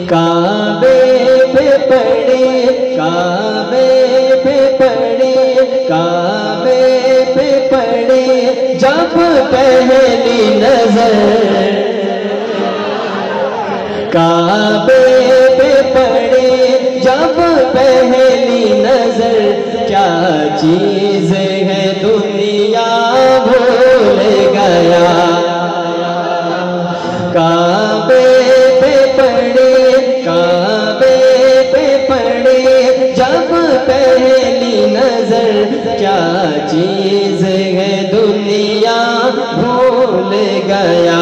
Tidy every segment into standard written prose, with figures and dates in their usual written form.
काबे पे पड़े, काबे पे पड़े, काबे पे पड़े जब पहली नजर, काबे पे पड़े जब पहली नजर, क्या चीज है दुनिया भूल गया। काबे पे पड़े, काबे पे पड़े जब पहली नजर, क्या चीज है दुनिया भूल गया।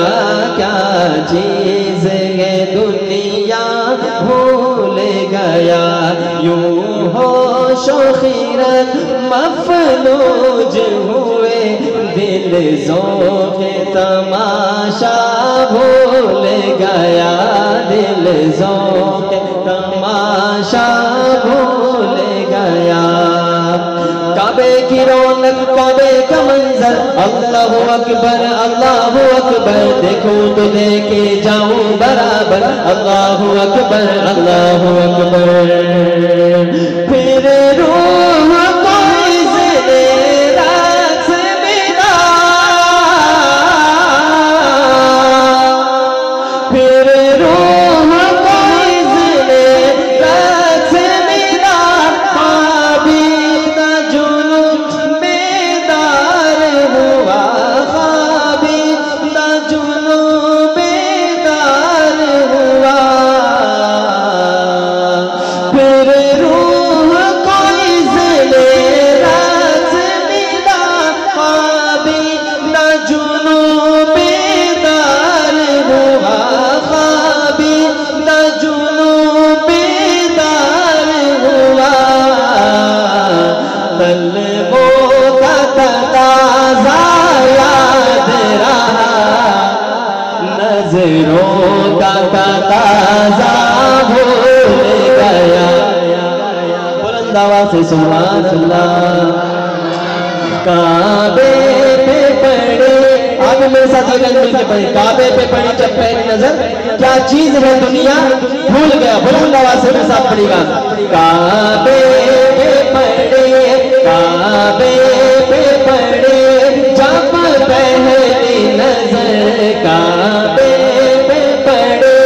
क्या चीज है दुनिया भूल गया। यूं होशो खीरत मफलूज हुए, दिल ज़ौक़े तमाशा भूल गया। दिल ज़ौक़े तमाशा भूल गया। काबे की रौनक, काबे का मंजर, अल्लाहु अकबर, अल्लाहु अकबर, देखूं तो देखे जाऊं बराबर। अल्लाहु अकबर, अल्लाहु अकबर। फिर रूह को इज़्ने रक़्स मिला, फिर रूह को इज़्ने रक़्स मिला। ख्वाबीद जुनून बेदार हुआ, ख्वाबीद जुनून बेदार हुआ। फिर रूह को इज़्ने रक़्स मिला, ख्वाबीद जुनून बेदार हुआ, ख्वाबीद जुनून बेदार हुआ। तलबों का तकाज़ा याद रहा, नजरों का तकाज़ा भूल गया। बुलंद आवाज़ से सुभान अल्लाह। काबे पे पड़े, आगे मेरे साथ ये मिल के पढ़े। काबे पे पड़ी जब पहली नजर, क्या चीज है दुनिया भूल गया। बुलंद आवाज़ से मेरे साथ पढ़ेगा। काबे पे पड़े, काबे पे पड़े जब पहली नजर, काबे पे पड़े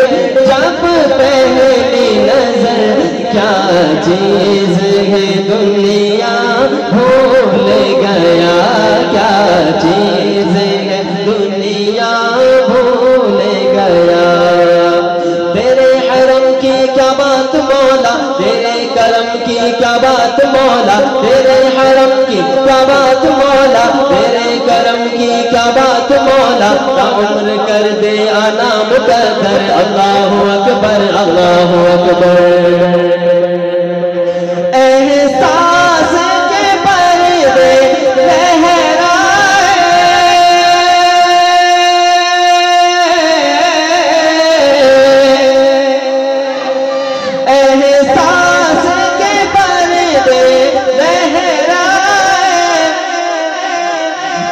जब पहली नजर, क्या चीज है दुनिया भूल गया। क्या चीज है दुनिया भूल गया। तेरे हरम की क्या बात मौला, तेरे करम की क्या बात मौला, तेरे हरम की क्या बात मौला, तेरे करम की क्या बात मौला। उम्र कर दे अनाम कदर। अल्लाहु अकबर, अल्लाहु अकबर। एहसास के पर्दे लहराए, एहसास के पर्दे लहराए,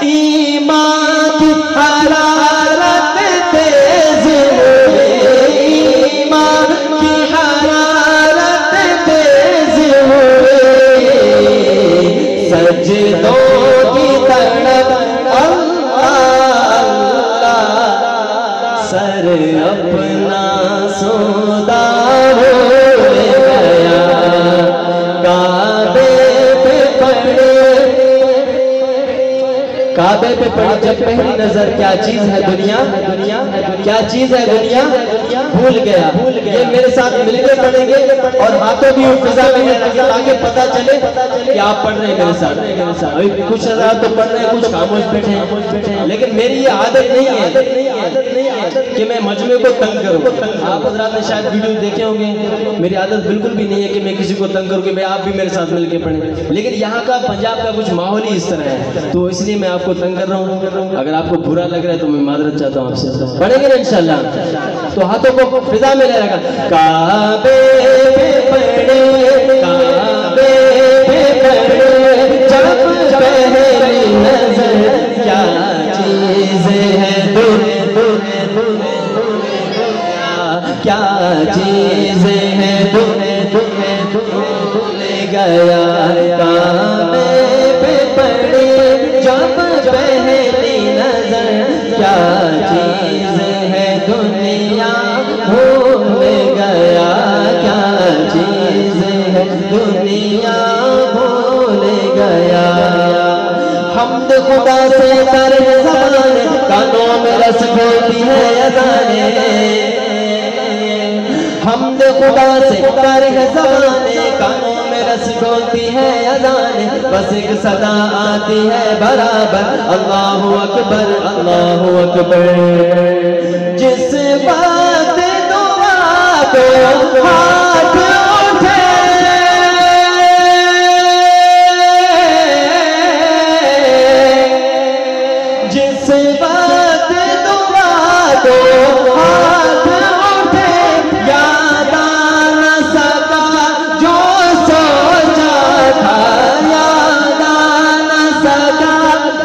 ईमान की हरारत तेज हुई, ईमान की हरारत तेज हुई। सजदों की तड़प अल्लाह अल्लाह, सर अपना सोदा हो गया। काबे पे पड़े, काबे पे पड़ी जब पहली नजर, क्या चीज है दुनिया, दुनिया क्या चीज है दुनिया भूल गया। ये मेरे साथ मिलकर पढ़ेंगे और हाथों भी फिजा में रखें ताकि पता चले कि आप पढ़ रहे हैं मेरे साथ। अभी कुछ हज़रात तो पढ़ रहे हैं, कुछ खामोश बैठे हैं, लेकिन मेरी ये आदत नहीं है कि मैं मजमे को तंग करूं। आप हज़रात ने शायद वीडियो देखे होंगे, मेरी आदत बिल्कुल भी नहीं है कि मैं किसी को तंग करूं कि भाई आप भी मेरे साथ मिलकर पढ़ें। लेकिन यहाँ का पंजाब का कुछ माहौल ही इस तरह है, तो इसलिए मैं आपको तंग कर रहा हूँ। अगर आपको बुरा लग रहा है तो मैं मादरत चाहता हूँ आपसे। पढ़ेंगे ना इंशाल्लाह, तो हाथों को फिजा में ले रखा। काबे पे पड़े, काबे पे पड़े जब पहली नजर, क्या चीज है दुनिया क्या चीज है तुम्हें भूल गया। काबे पे पड़ी जब पहली नजर, क्या चीज है दुनिया भूल गया। क्या चीज है दुनिया भूल गया। हमद खुदा से कर ज़बाने, कानों में रस बोलती है अज़ाने। हमद खुदा से कर ज़बाने, कानों में रस बोलती है अज़ाने। बस एक सदा आती है बराबर, अल्लाहु अकबर अल्लाहु अकबर। जिस बात दुआ को हाथ उठे, जिस बात दुआ को हाथ उठे, याद आ न सका जो सोचा था। याद आ न सका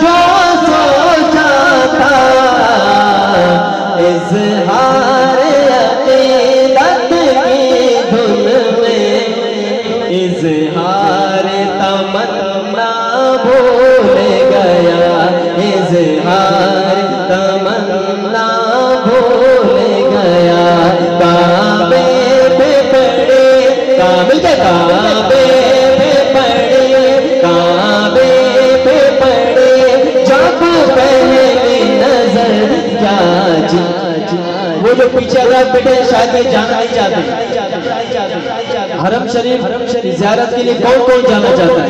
जो सोचा था। इज़हार अक़ीदत की धुन में, इज़हार तमन्ना भूल गया। इज़हार तमन्ना भूल गया। काबे पे पड़े, काबे पे पड़े, काबे पे पड़े जब पहली नजर, क्या चीज। वो जो पीछे अगर बेटे शादी जाना नहीं चाहते, हरम शरीफ ज़ियारत के लिए कौन कौन जाना चाहता है?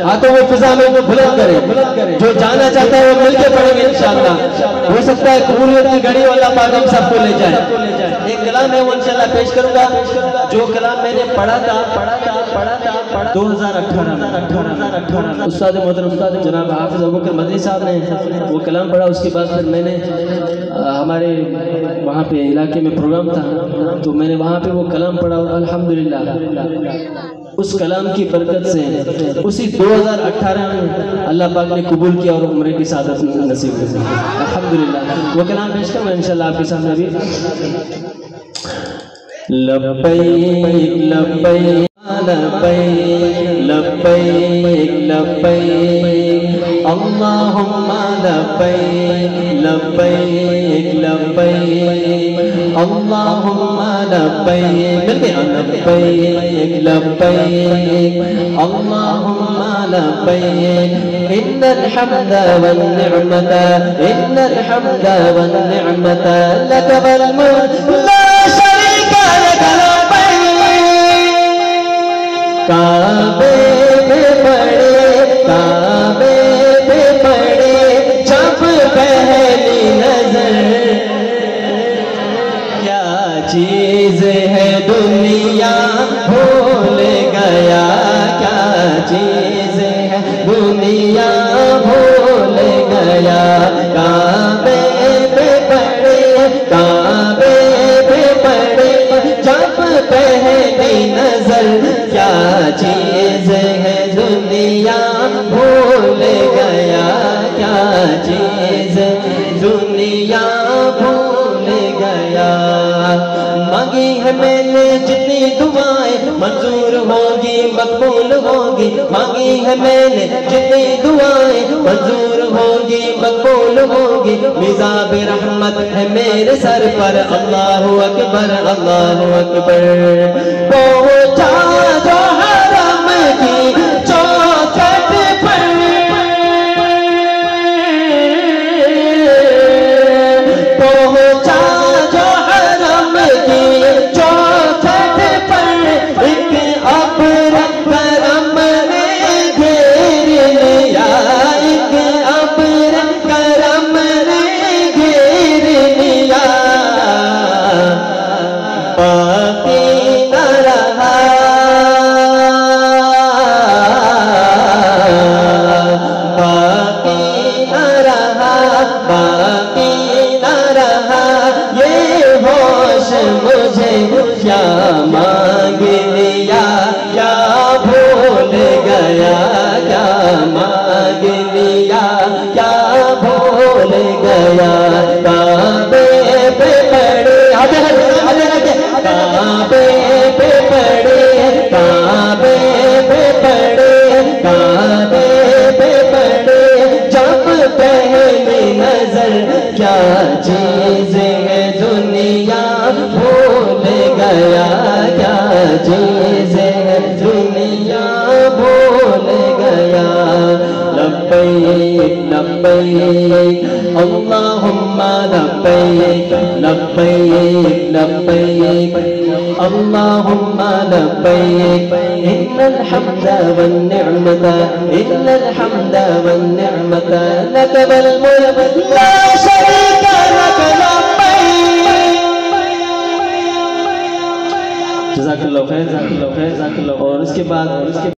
हाँ तो वो फिजा में वो बुलंद करे। जो जाना चाहता है वो मिलके पढ़ेंगे इंशाअल्लाह। हो सकता है कबूलियत की घड़ी वाला पाक हम सबको ले जाए। एक कलाम है वो इंशाअल्लाह पेश करूंगा, जो कलाम मैंने पढ़ा था 2018 उस्ताद मोहतरम उस्ताद जनाब हाफिज अबू बकर मदनी साहब ने वो कलाम पढ़ा। उसके बाद फिर मैंने हमारे वहाँ पे इलाके में प्रोग्राम था तो मैंने वहाँ पे वो कलाम पढ़ा और अल्हम्दुलिल्लाह उस कलाम की बरकत से उसी 2018 में अल्लाह पाक ने कबूल किया और उम्र की सादत नसीब हुई अल्हम्दुलिल्लाह। वो कलाम पेश करूँगा इंशाअल्लाह आपके सामने अभी। लब्बैक लब्बैक लब्बैक लब्बैक अल्लाहुम्मा लब्बैक लब्बैक लब्बैक अल्लाहुम्मा लब्बैक लब्बैक लब्बैक अल्लाहुम्मा लब्बैक इन्नल हम्दा वन निअमता इन्नल हम्दा वन निअमता लक वल मुल्क ला शरीका लक लब्बैक। काबे पे पड़े, काबे पे पड़े जब पहली नजर, क्या चीज है दुनिया भूल गया। क्या चीज है दुनिया भूल गया। काबे पे पड़े, काबे पे पड़े जब पहली नजर, क्या चीज है दुनिया भूल गया। क्या चीज दुनिया भूल गया। मांगी है मैंने जितनी दुआएं मंजूर होगी मकबूल होगी। मांगी है मैंने जितनी दुआएं मंजूर होगी मकबूल होगी। मिज़ाब रहमत है मेरे सर पर अल्लाहु अकबर अल्लाहु अकबर। पहुंचा जो हरम की चौखट पर, पहुंचा जो हरम की चौखट पर, एक अब्र करम ने घेर लिया। एक अब्र करम ने घेर लिया। बाकी न रहा, बाकी न रहा, बाकी न रहा ये होश मुझे। क्या मांग लिया क्या भूल गया। क्या मांग लिया क्या भूल गया। काबे पे पड़े काबे पे पड़े, काबे पे पड़े, काबे पे पड़े जब पहली नजर, क्या चीज है दुनिया भूल गया, क्या चीज है दुनिया भूल गया। लब्बैक लब्बैक अल्लाहुम्मा लब्बैक, लब्बैक लब्बैक अल्लाहुम्मा लब्बैक, इन्नल हम्दा वन निअमता, इन्नल हम्दा वन निअमता लक वल मुल्क ला शरीका लक लब्बैक। जज़ाकल्लाहु खैर, जज़ाकल्लाहु खैर, जज़ाकल्लाहु। और उसके बाद